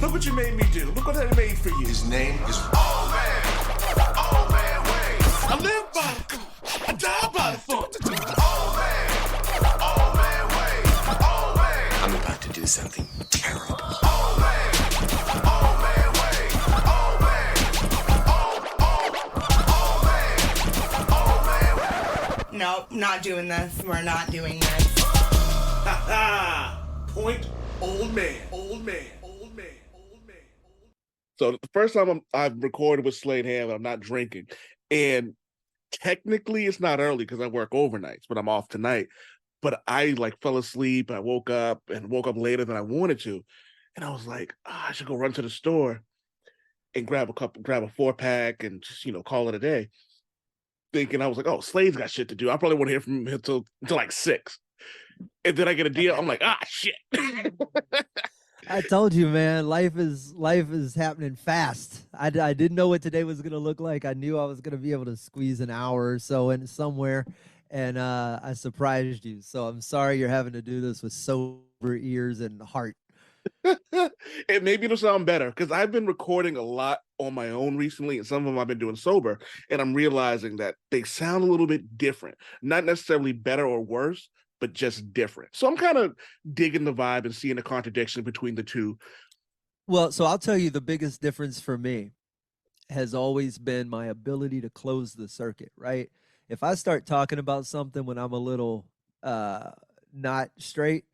Look what you made me do. Look what I made for you. His name is Old Man Wayne. I live by the code. I die by the thought. Old Man Wayne. Old Man. I'm about to do something terrible. Old Man Wayne. Old Man. Old Man. Nope, not doing this. We're not doing this. Ha ha. Point. Old man. Old man. Old man. Old man. So the first time I've recorded with Slade Ham, I'm not drinking, and technically it's not early because I work overnights, but I'm off tonight. But I fell asleep. I woke up later than I wanted to, and I was like, I should go run to the store and grab a 4-pack and just call it a day. Thinking I was like, oh, Slade's got shit to do. I probably won't hear from him until like 6. And then I get a deal. I'm like, shit. I told you, man, life is happening fast. I didn't know what today was going to look like. I knew I was going to be able to squeeze an hour or so in somewhere, and I surprised you. So I'm sorry you're having to do this with sober ears and heart. And maybe it'll sound better because I've been recording a lot on my own recently, and some of them I've been doing sober, and I'm realizing that they sound a little bit different. Not necessarily better or worse, but just different. So I'm kind of digging the vibe and seeing the contradiction between the two. Well, so I'll tell you the biggest difference for me has always been my ability to close the circuit, right? If I start talking about something when I'm a little not straight,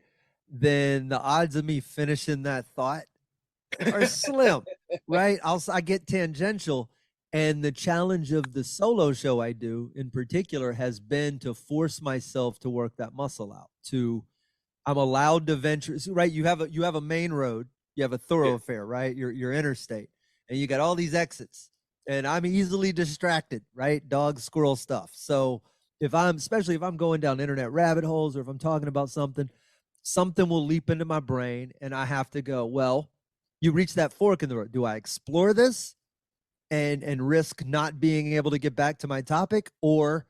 then the odds of me finishing that thought are slim, right? I get tangential. And the challenge of the solo show I do in particular has been to force myself to work that muscle out. I'm allowed to venture, right? You have a main road, you have a thoroughfare, right? Your interstate, and you got all these exits, and I'm easily distracted, right? Dog, squirrel stuff. So especially if I'm going down internet rabbit holes, or if I'm talking about something will leap into my brain, and I have to go, well, you reach that fork in the road. Do I explore this and risk not being able to get back to my topic, or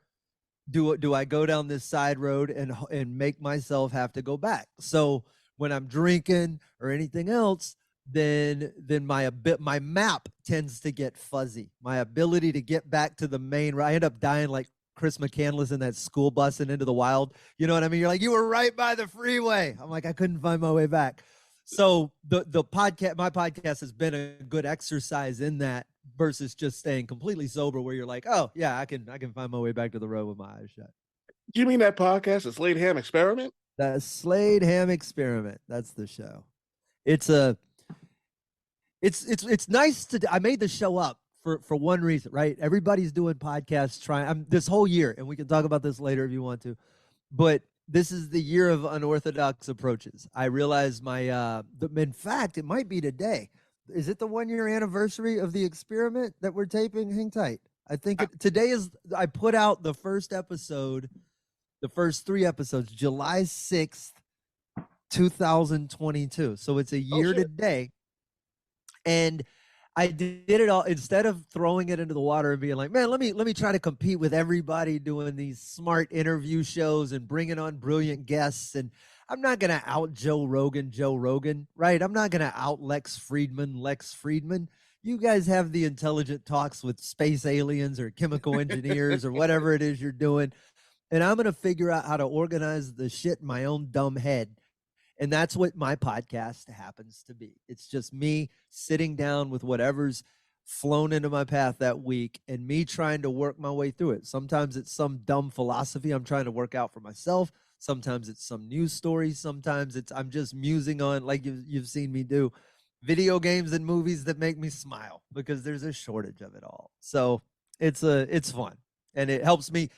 do I go down this side road and make myself have to go back? So when I'm drinking or anything else, then my map tends to get fuzzy. My ability to get back to the main, I end up dying like Chris McCandless in that school bus and Into the Wild. You know what I mean? You're like, you were right by the freeway. I'm like, I couldn't find my way back. So my podcast has been a good exercise in that, versus just staying completely sober, where you're like, oh yeah, I can find my way back to the road with my eyes shut. Do you mean that podcast, the Slade Ham Experiment? The Slade Ham Experiment. That's the show. It's nice I made the show up for one reason, right? Everybody's doing podcasts this whole year, and we can talk about this later if you want to, but this is the year of unorthodox approaches. I realize in fact, it might be today. Is it the 1-year anniversary of the experiment that we're taping? Hang tight. I think today I put out the first 3 episodes, July 6th, 2022. So it's a year today. And I did it all, instead of throwing it into the water and being like, man, let me try to compete with everybody doing these smart interview shows and bringing on brilliant guests. And I'm not going to out Joe Rogan, right? I'm not going to out Lex Friedman. You guys have the intelligent talks with space aliens or chemical engineers or whatever it is you're doing. And I'm going to figure out how to organize the shit in my own dumb head. And that's what my podcast happens to be. It's just me sitting down with whatever's flown into my path that week and me trying to work my way through it. Sometimes it's some dumb philosophy I'm trying to work out for myself. Sometimes it's some news story. Sometimes I'm just musing on, like you've seen me do, video games and movies that make me smile, because there's a shortage of it all. So it's fun, and it helps me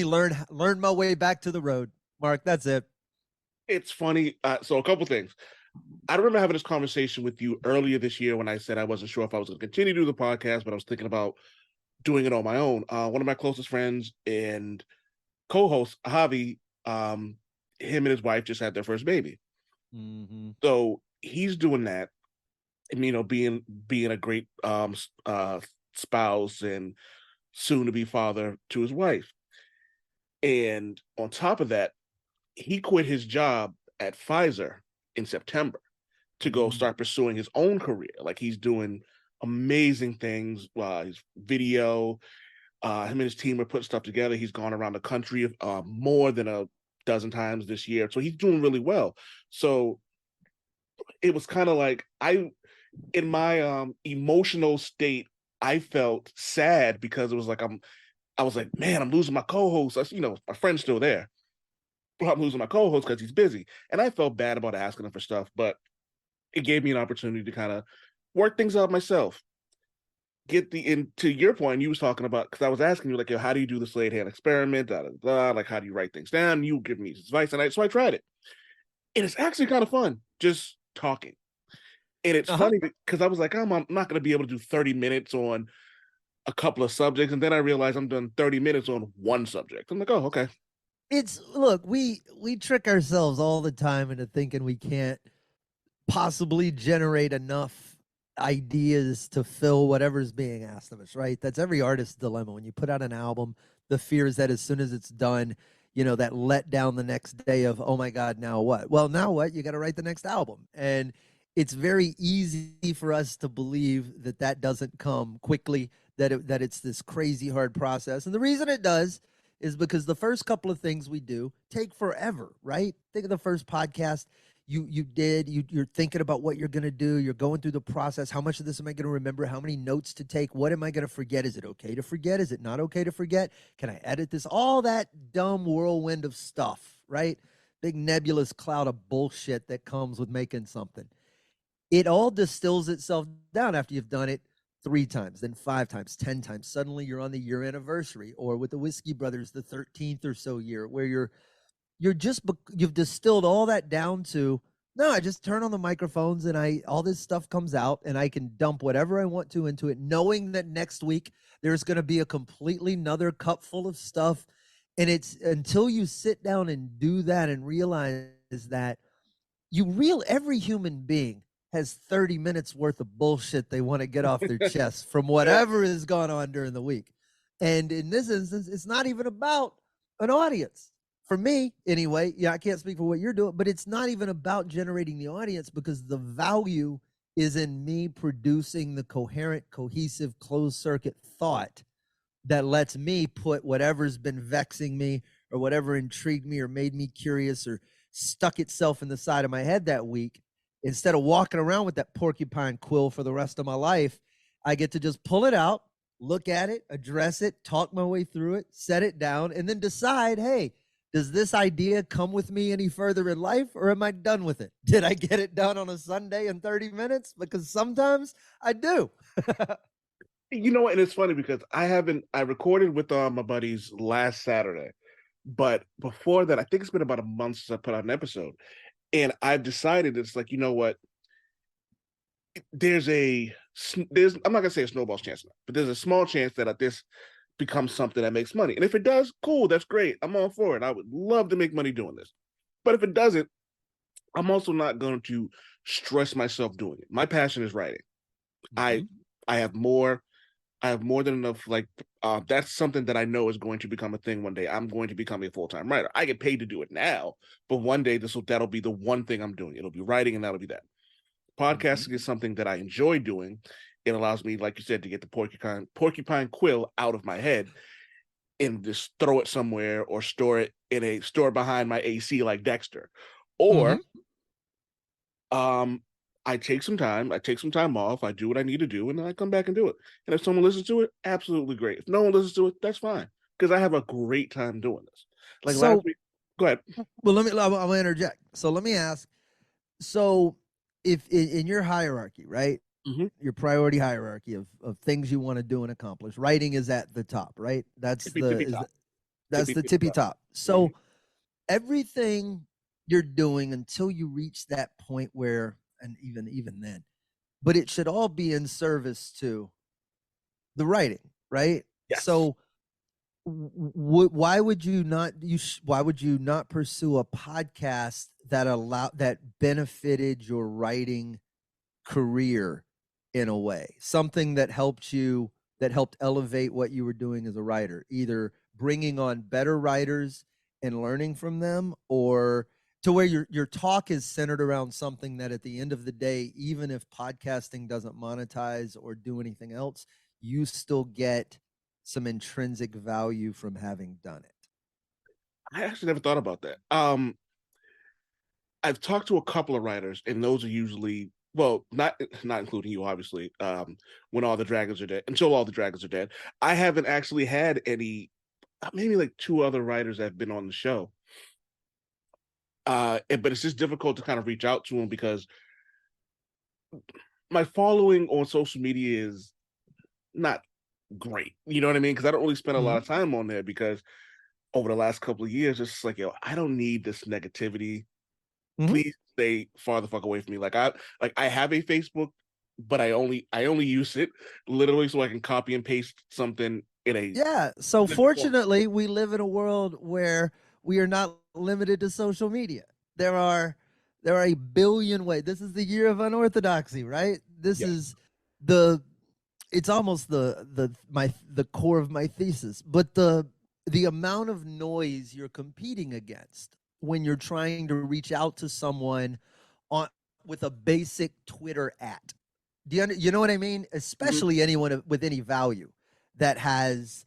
learn my way back to the road. Mark, that's it. It's funny. So a couple things. I remember having this conversation with you earlier this year when I said I wasn't sure if I was going to continue to do the podcast, but I was thinking about doing it on my own. One of my closest friends and co-host, Javi, him and his wife just had their first baby. Mm-hmm. So he's doing that, and, being a great spouse and soon to be father to his wife. And on top of that, he quit his job at Pfizer in September to go start pursuing his own career. Like he's doing amazing things. His video, him and his team are putting stuff together. He's gone around the country more than a dozen times this year. So he's doing really well. So it was kind of like in my emotional state, I felt sad because it was like I was like, man, I'm losing my co-host. My friend's still there. But I'm losing my co-host because he's busy. And I felt bad about asking him for stuff, but it gave me an opportunity to kind of work things out myself. To your point, you was talking about, because I was asking you, like, how do you do the Slade Ham experiment? Blah, blah, blah, like, how do you write things down? You give me advice, so I tried it. And it's actually kind of fun, just talking. And it's funny because I was like, I'm not going to be able to do 30 minutes on a couple of subjects. And then I realized I'm done 30 minutes on one subject. I'm like, oh, okay. Look, we trick ourselves all the time into thinking we can't possibly generate enough ideas to fill whatever's being asked of us, right? That's every artist's dilemma. When you put out an album, the fear is that as soon as it's done, that let down the next day of, oh my God, now what? Well, now what? You got to write the next album. And it's very easy for us to believe that doesn't come quickly, that it's this crazy hard process. And the reason it does is because the first couple of things we do take forever, right? Think of the first podcast you're thinking about what you're going to do. You're going through the process. How much of this am I going to remember? How many notes to take? What am I going to forget? Is it okay to forget? Is it not okay to forget? Can I edit this? All that dumb whirlwind of stuff, right? Big nebulous cloud of bullshit that comes with making something. It all distills itself down after you've done it 3 times, then 5 times, 10 times. Suddenly you're on the year anniversary, or with the Whiskey Brothers, the 13th or so year, where you've distilled all that down to, no, I just turn on the microphones and all this stuff comes out and I can dump whatever I want to into it, knowing that next week there's going to be a completely another cup full of stuff. And it's until you sit down and do that and realize that every human being has 30 minutes worth of bullshit they want to get off their chest from whatever has gone on during the week. And in this instance, it's not even about an audience. For me, anyway, I can't speak for what you're doing, but it's not even about generating the audience, because the value is in me producing the coherent, cohesive, closed circuit thought that lets me put whatever's been vexing me or whatever intrigued me or made me curious or stuck itself in the side of my head that week. Instead of walking around with that porcupine quill for the rest of my life, I get to just pull it out, look at it, address it, talk my way through it, set it down, and then decide, hey, does this idea come with me any further in life, or am I done with it? Did I get it done on a Sunday in 30 minutes? Because sometimes I do. And it's funny because I recorded with my buddies last Saturday, but before that, I think it's been about a month since I put out an episode. And I've decided, it's like, you know what? I'm not going to say a snowball's chance, but there's a small chance that this becomes something that makes money. And if it does, cool, that's great. I'm all for it. I would love to make money doing this. But if it doesn't, I'm also not going to stress myself doing it. My passion is writing. I have more than enough. That's something that I know is going to become a thing one day. I'm going to become a full-time writer. I get paid to do it now, but one day that'll be the one thing I'm doing. It'll be writing, and that'll be that. Podcasting is something that I enjoy doing. It allows me, like you said, to get the porcupine quill out of my head and just throw it somewhere, or store it in a store behind my AC like Dexter. Or I take some time off, I do what I need to do, and then I come back and do it. And if someone listens to it, absolutely great. If no one listens to it, that's fine, because I have a great time doing this. Like last week, go ahead. Well, I'm going to interject. So let me ask. So if in your hierarchy, right, your priority hierarchy of things you want to do and accomplish, writing is at the top, right? That's the tippy top. So everything you're doing until you reach that point where, and even then, but it should all be in service to the writing, right? Yes. So why would you not pursue a podcast that benefited your writing career in a way, something that helped elevate what you were doing as a writer, either bringing on better writers and learning from them, or to where your talk is centered around something that at the end of the day, even if podcasting doesn't monetize or do anything else, you still get some intrinsic value from having done it. I actually never thought about that. I've talked to a couple of writers, and those are usually, well, not including you, obviously. When all the dragons are dead, until all the dragons are dead. I haven't actually had any. Maybe like two other writers that have been on the show. But it's just difficult to kind of reach out to them because my following on social media is not great. You know what I mean? Because I don't really spend a lot of time on there because over the last couple of years, it's just like, yo, I don't need this negativity. Please stay far the fuck away from me. Like I have a Facebook, but I only use it literally so I can copy and paste something in a Yeah. So fortunately, we live in a world where we are not limited to social media. There are a billion ways. This is the year of unorthodoxy, right? This is it's almost the core of my thesis. But the amount of noise you're competing against when you're trying to reach out to someone with a basic Twitter @ you know what I mean? Especially anyone with any value that has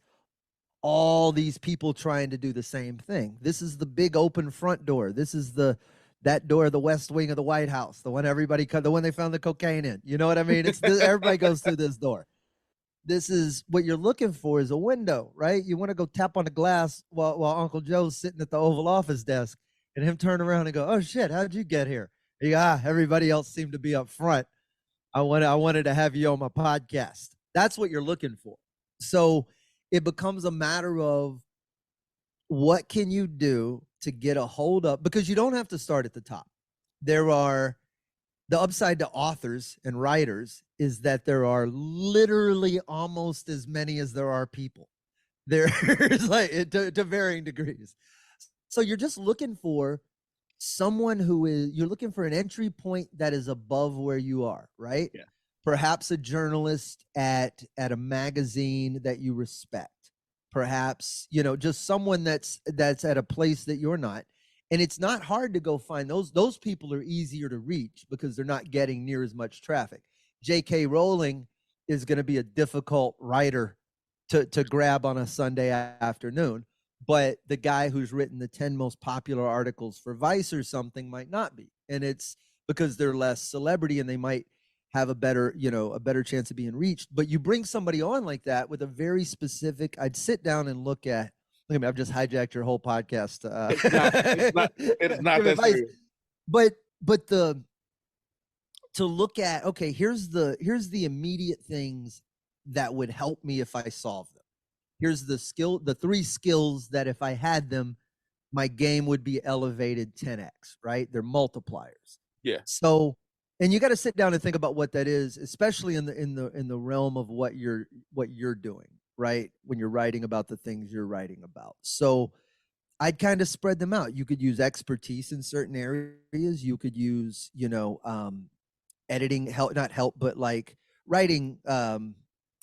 all these people trying to do the same thing. This is the big open front door. This is that door of the West Wing of the White House, the one the one they found the cocaine in. You know what I mean? Everybody goes through this door. This is what you're looking for, is a window, right? You want to go tap on the glass while Uncle Joe's sitting at the Oval Office desk, and him turn around and go, "Oh shit, how'd you get here?" Everybody else seemed to be up front. I wanted to have you on my podcast. That's what you're looking for. So it becomes a matter of what can you do to get a hold up, because you don't have to start at the top. The upside to authors and writers is that there are literally almost as many as there are people. There's like to varying degrees. So you're just looking for someone you're looking for an entry point that is above where you are, right? Yeah. Perhaps a journalist at a magazine that you respect. Perhaps, just someone that's at a place that you're not. And it's not hard to go find those people. Are easier to reach because they're not getting near as much traffic. J.K. Rowling is going to be a difficult writer to grab on a Sunday afternoon, but the guy who's written the 10 most popular articles for Vice or something might not be. And it's because they're less celebrity and they might have a better chance of being reached. But you bring somebody on like that with a very specific, I'd sit down and look at me, I've just hijacked your whole podcast. It's not that serious. But to look at, okay, here's the immediate things that would help me if I solve them. Here's the 3 skills that if I had them, my game would be elevated 10x, right? They're multipliers. Yeah. So, and you got to sit down and think about what that is, especially in the realm of what you're doing, right? When you're writing about the things you're writing about. So I'd kind of spread them out. You could use expertise in certain areas. You could use, editing but like writing,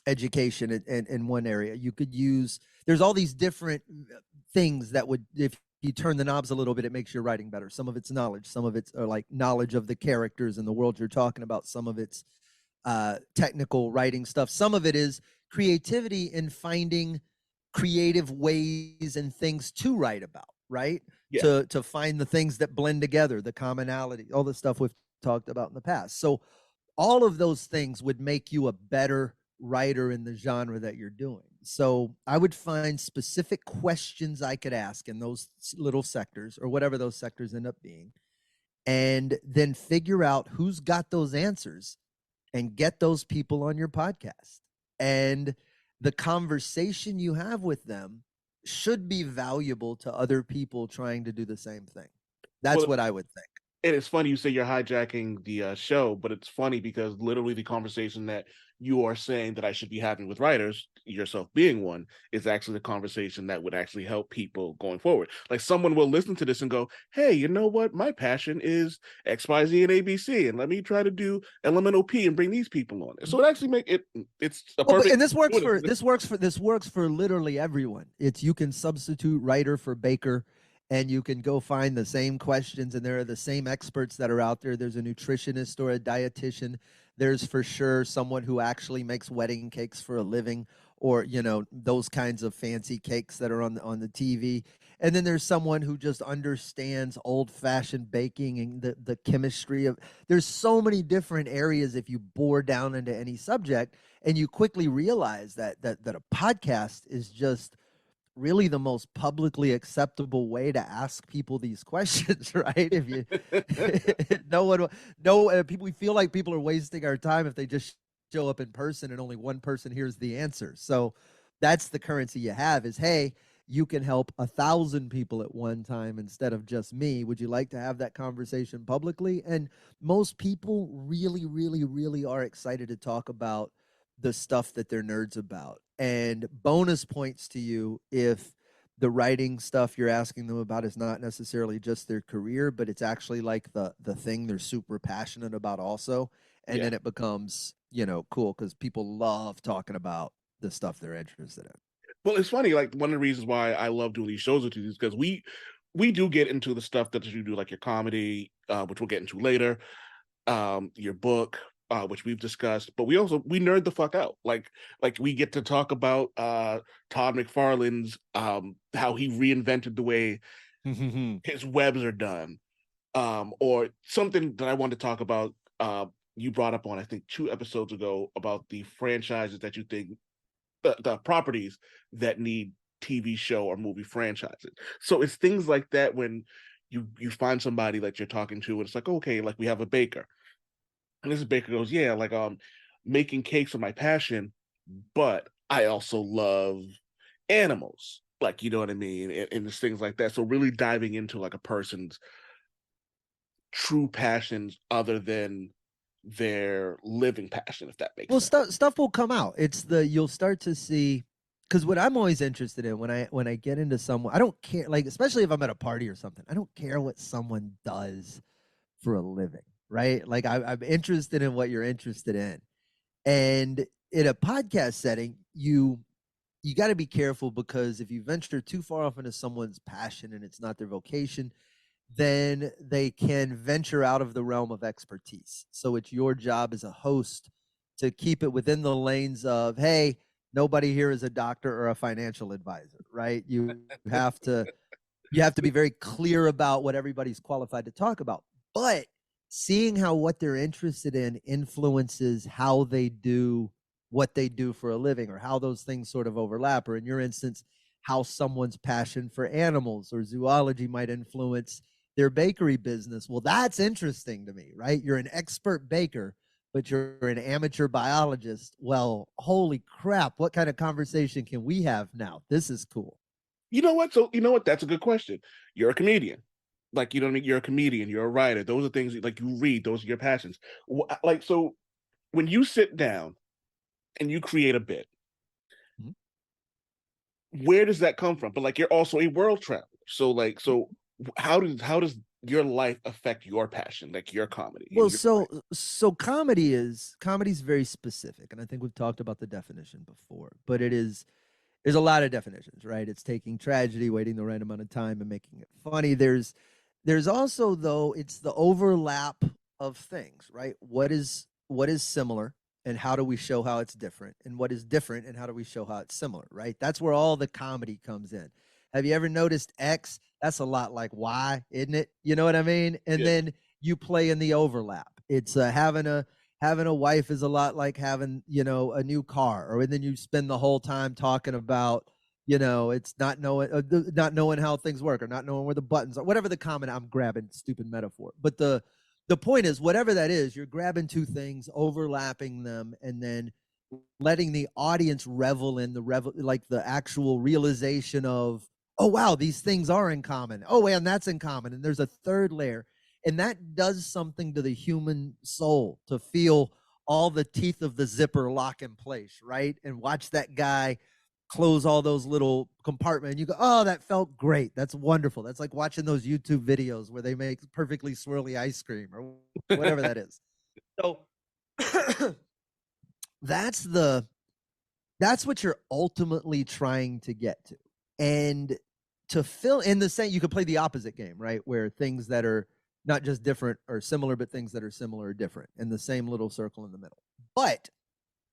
education in one area. You could use, there's all these different things that would, if you turn the knobs a little bit, it makes your writing better. Some of it's knowledge. Some of it's like knowledge of the characters and the world you're talking about. Some of it's technical writing stuff. Some of it is creativity in finding creative ways and things to write about, right? Yeah. To find the things that blend together, the commonality, all the stuff we've talked about in the past. So all of those things would make you a better writer in the genre that you're doing. So I would find specific questions I could ask in those little sectors or whatever those sectors end up being, and then figure out who's got those answers and get those people on your podcast. And the conversation you have with them should be valuable to other people trying to do the same thing. That's what I would think. And it's funny you say you're hijacking the show, but it's funny because literally the conversation that you are saying that I should be having with writers, yourself being one, is actually the conversation that would actually help people going forward. Like someone will listen to this and go, hey, you know what? My passion is X, Y, Z, and ABC, and let me try to do elemental P and bring these people on. So it actually it's a perfect. And this works for literally everyone. You can substitute writer for baker. and you can go find the same questions, and there are the same experts that are out there. There's a nutritionist or a dietitian. There's for sure someone who actually makes wedding cakes for a living, or those kinds of fancy cakes that are on the TV. And then there's someone who just understands old-fashioned baking and the chemistry of. There's so many different areas if you bore down into any subject, and you quickly realize that a podcast is just really the most publicly acceptable way to ask people these questions, right? If you no one no people, we feel like people are wasting our time if they just show up in person and only one person hears the answer. So that's the currency you have is, hey, you can help 1,000 people at one time instead of just me. Would you like to have that conversation publicly? And most people really, really, really are excited to talk about the stuff that they're nerds about. And bonus points to you if the writing stuff you're asking them about is not necessarily just their career, but it's actually like the thing they're super passionate about also. And then it becomes, cool, because people love talking about the stuff they're interested in. Well, it's funny. Like, one of the reasons why I love doing these shows with you is because we do get into the stuff that you do, like your comedy, which we'll get into later, your book, which we've discussed, but we nerd the fuck out. Like we get to talk about Todd McFarlane's how he reinvented the way his webs are done, or something that I wanted to talk about. You brought up on, I think, 2 episodes ago, about the franchises that you think, the properties that need TV show or movie franchises. So it's things like that when you find somebody that you're talking to, and it's like, okay, like we have a baker. And this baker goes, yeah, like making cakes are my passion, but I also love animals. Like, you know what I mean? And there's things like that. So really diving into like a person's true passions other than their living passion, if that makes Well, sense. stuff will come out. You'll start to see, because what I'm always interested in when I get into someone, I don't care, like, especially if I'm at a party or something, I don't care what someone does for a living, right? Like, I'm interested in what you're interested in. And in a podcast setting, you got to be careful, because if you venture too far off into someone's passion and it's not their vocation, then they can venture out of the realm of expertise. So it's your job as a host to keep it within the lanes of, hey, nobody here is a doctor or a financial advisor, right? You have to be very clear about what everybody's qualified to talk about. But seeing how what they're interested in influences how they do what they do for a living, or how those things sort of overlap, or in your instance, how someone's passion for animals or zoology might influence their bakery business. Well, that's interesting to me, right? You're an expert baker, but you're an amateur biologist. Well, holy crap, what kind of conversation can we have now? This is cool. You know what? So, you know what? That's a good question. You're a comedian. Like, you know what I mean? You're a comedian, you're a writer. Those are things like you read, those are your passions. Like, so when you sit down and you create a bit, Mhm. where does that come from? But like, you're also a world traveler. So like, how does your life affect your passion, like your comedy? Well, so comedy's very specific, and I think we've talked about the definition before, but there's a lot of definitions, right? It's taking tragedy, waiting the right amount of time, and making it funny. There's also, though, it's the overlap of things, right? What is similar, and how do we show how it's different? And what is different, and how do we show how it's similar, right? That's where all the comedy comes in. Have you ever noticed X? That's a lot like Y, isn't it? You know what I mean? And Yeah. then you play in the overlap. It's having a wife is a lot like having, a new car, or then you spend the whole time talking about, it's not knowing how things work, or not knowing where the buttons are, whatever the common, I'm grabbing stupid metaphor. But the point is, whatever that is, you're grabbing two things, overlapping them, and then letting the audience revel in like the actual realization of, oh wow, these things are in common. Oh, and that's in common. And there's a third layer. And that does something to the human soul, to feel all the teeth of the zipper lock in place, right? And watch that guy close all those little compartments. And you go, oh, that felt great. That's wonderful. That's like watching those YouTube videos where they make perfectly swirly ice cream or whatever that is. So that's that's what you're ultimately trying to get to. And to fill in the same, you could play the opposite game, right? Where things that are not just different or similar, but things that are similar or different in the same little circle in the middle. But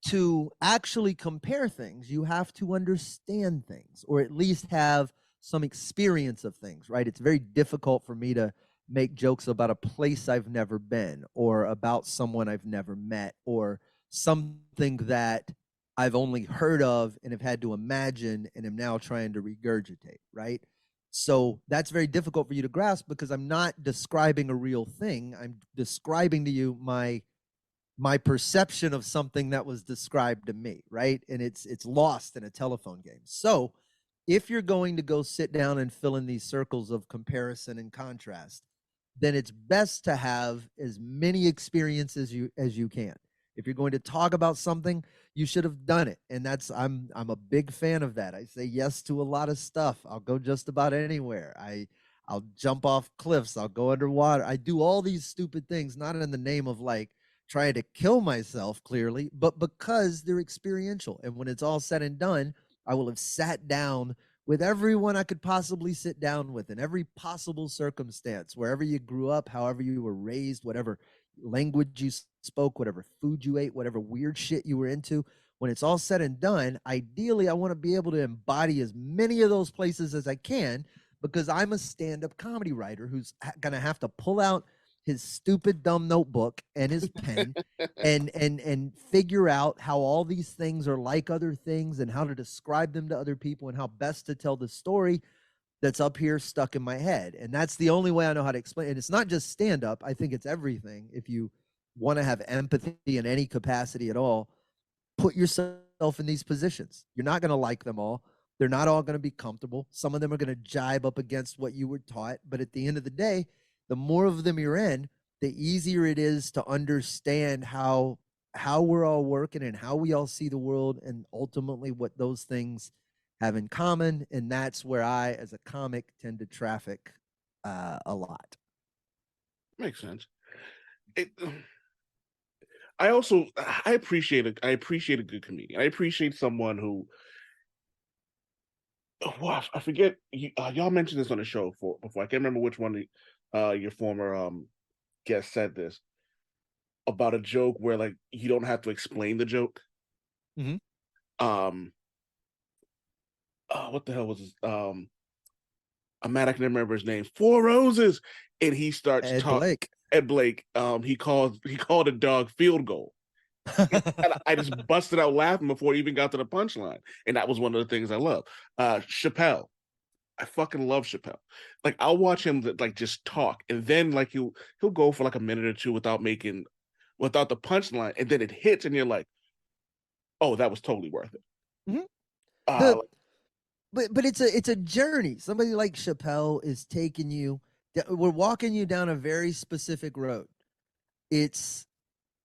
to actually compare things, you have to understand things, or at least have some experience of things, right? It's very difficult for me to make jokes about a place I've never been, or about someone I've never met, or something that I've only heard of and have had to imagine and am now trying to regurgitate, right? So that's very difficult for you to grasp, because I'm not describing a real thing. I'm describing to you my perception of something that was described to me, right? And it's lost in a telephone game. So if you're going to go sit down and fill in these circles of comparison and contrast, then it's best to have as many experiences as you can. If you're going to talk about something, you should have done it. And that's I'm a big fan of that. I say yes to a lot of stuff. I'll go just about anywhere. I'll jump off cliffs, I'll go underwater. I do all these stupid things, not in the name of like trying to kill myself, clearly, but because they're experiential. And when it's all said and done, I will have sat down with everyone I could possibly sit down with in every possible circumstance, wherever you grew up, however you were raised, whatever language you spoke, whatever food you ate, whatever weird shit you were into. When it's all said and done, ideally, I want to be able to embody as many of those places as I can, because I'm a stand-up comedy writer who's going to have to pull out his stupid dumb notebook and his pen and figure out how all these things are like other things, and how to describe them to other people, and how best to tell the story that's up here stuck in my head. And that's the only way I know how to explain it. And it's not just stand up. I think it's everything. If you want to have empathy in any capacity at all, put yourself in these positions. You're not going to like them all. They're not all going to be comfortable. Some of them are going to jibe up against what you were taught. But at the end of the day, the more of them you're in, the easier it is to understand how we're all working and how we all see the world, and ultimately what those things have in common. And that's where I, as a comic, tend to traffic a lot. Makes sense. I appreciate a good comedian. I appreciate someone who, well, I forget, y'all mentioned this on the show before. I can't remember which one your former guest said this about a joke where like you don't have to explain the joke. Mm-hmm. What the hell was his I'm mad I can remember his name. Four Roses, and he starts talking. Ed Blake. He called a dog field goal. And I just busted out laughing before he even got to the punchline, and that was one of the things I love. Chappelle, I fucking love Chappelle. Like I'll watch him like just talk, and then like he'll go for like a minute or two without the punchline, and then it hits, and you're like, oh, that was totally worth it. Mm-hmm. But it's a journey. Somebody like Chappelle is taking you. We're walking you down a very specific road.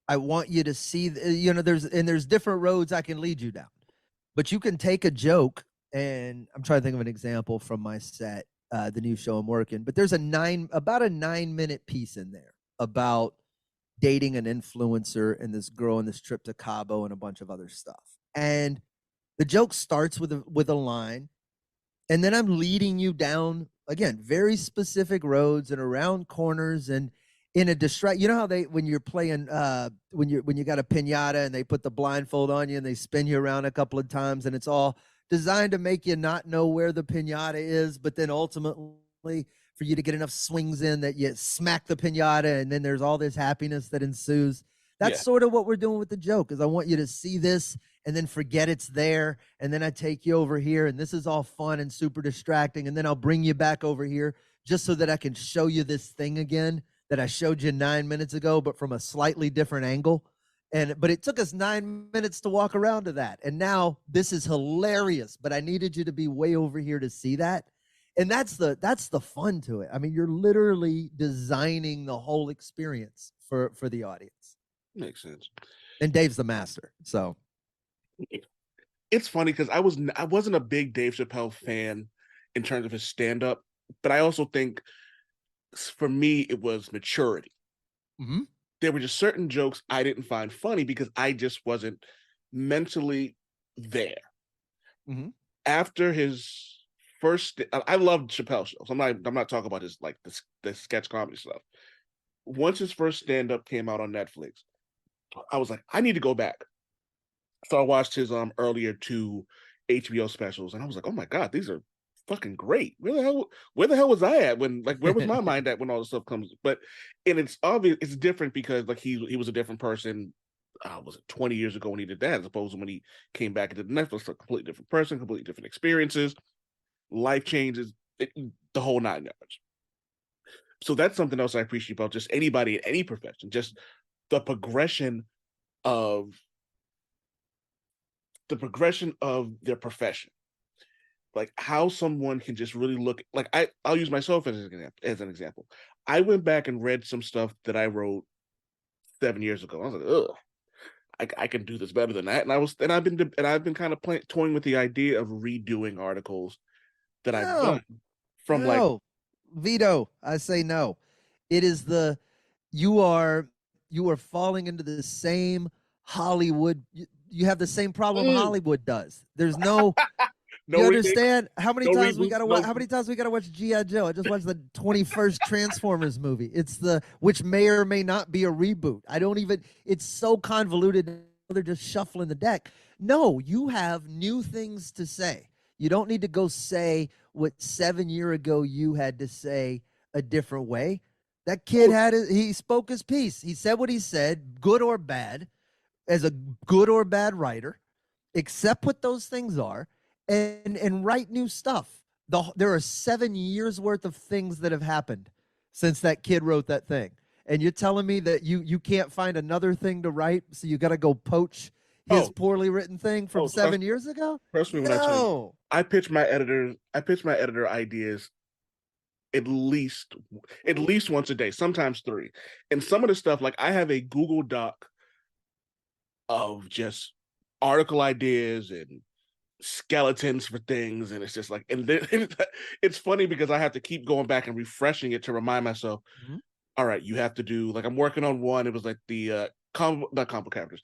I want you to see. There's different roads I can lead you down, but you can take a joke. And I'm trying to think of an example from my set, the new show I'm working. But there's about a 9-minute piece in there about dating an influencer and this girl and this trip to Cabo and a bunch of other stuff. And the joke starts with a line. And then I'm leading you down, again, very specific roads and around corners and in a distract. You know how when you're playing, when you got a piñata and they put the blindfold on you and they spin you around a couple of times, and it's all designed to make you not know where the piñata is, but then ultimately for you to get enough swings in that you smack the piñata, and then there's all this happiness that ensues. That's sort of what we're doing with the joke, is I want you to see this and then forget it's there. And then I take you over here, and this is all fun and super distracting. And then I'll bring you back over here just so that I can show you this thing again that I showed you 9 minutes ago, but from a slightly different angle. But it took us 9 minutes to walk around to that. And now this is hilarious, but I needed you to be way over here to see that. And that's the fun to it. I mean, you're literally designing the whole experience for the audience. Makes sense. And Dave's the master. So it's funny because I wasn't a big Dave Chappelle fan in terms of his stand-up, but I also think for me it was maturity. Mm-hmm. There were just certain jokes I didn't find funny because I just wasn't mentally there. Mm-hmm. After his first, I love Chappelle shows. I'm not talking about his like the sketch comedy stuff. Once his first stand up came out on Netflix, I was like, I need to go back. So I watched his earlier two HBO specials, and I was like, oh my god, these are fucking great. Where the hell was I at when, like, where was my mind at when all this stuff comes? But and it's obvious, it's different because like he was a different person. Was it 20 years ago when he did that, as opposed to when he came back and did Netflix, a completely different person, completely different experiences, life changes, the whole nine yards. So that's something else I appreciate about just anybody in any profession, just the progression of their profession, like how someone can just really look like I'll use myself as an example. I went back and read some stuff that I wrote 7 years ago. I was like, ugh, I can do this better than that. I've been kind of toying with the idea of redoing articles that I've No, done from like, no, veto. I say no. It is the you are you are falling into the same Hollywood. You have the same problem mm, Hollywood does. There's no. no You remakes, understand how many no times we reboots, gotta watch? How many times we gotta watch GI Joe? I just watched the 21st Transformers movie. It's the which may or may not be a reboot. I don't even. It's so convoluted. They're just shuffling the deck. No, you have new things to say. You don't need to go say what 7 year ago you had to say a different way. That kid he spoke his piece. He said what he said, good or bad, as a good or bad writer. Accept what those things are and write new stuff. There are 7 years worth of things that have happened since that kid wrote that thing. And you're telling me that you can't find another thing to write, so you got to go poach his oh poorly written thing from oh 7 years ago? trust me when I tell you, No. I pitch my editor ideas at least once a day, sometimes three. And some of the stuff, like I have a Google Doc of just article ideas and skeletons for things, and it's just like, and then it's funny because I have to keep going back and refreshing it to remind myself, Mhm. all right, you have to do, like, I'm working on one. It was like the not comic characters,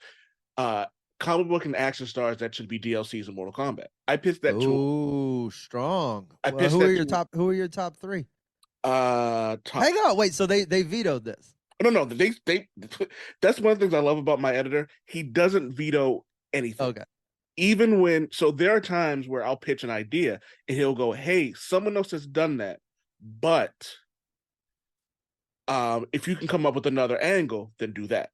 uh comic book and action stars that should be DLCs in Mortal Kombat. Oh, strong. I Well, pitched that to who are your top three? top. Hang on, wait. So they vetoed this. No, they that's one of the things I love about my editor. He doesn't veto anything. Okay. Even when, so there are times where I'll pitch an idea and he'll go, hey, someone else has done that, but if you can come up with another angle, then do that.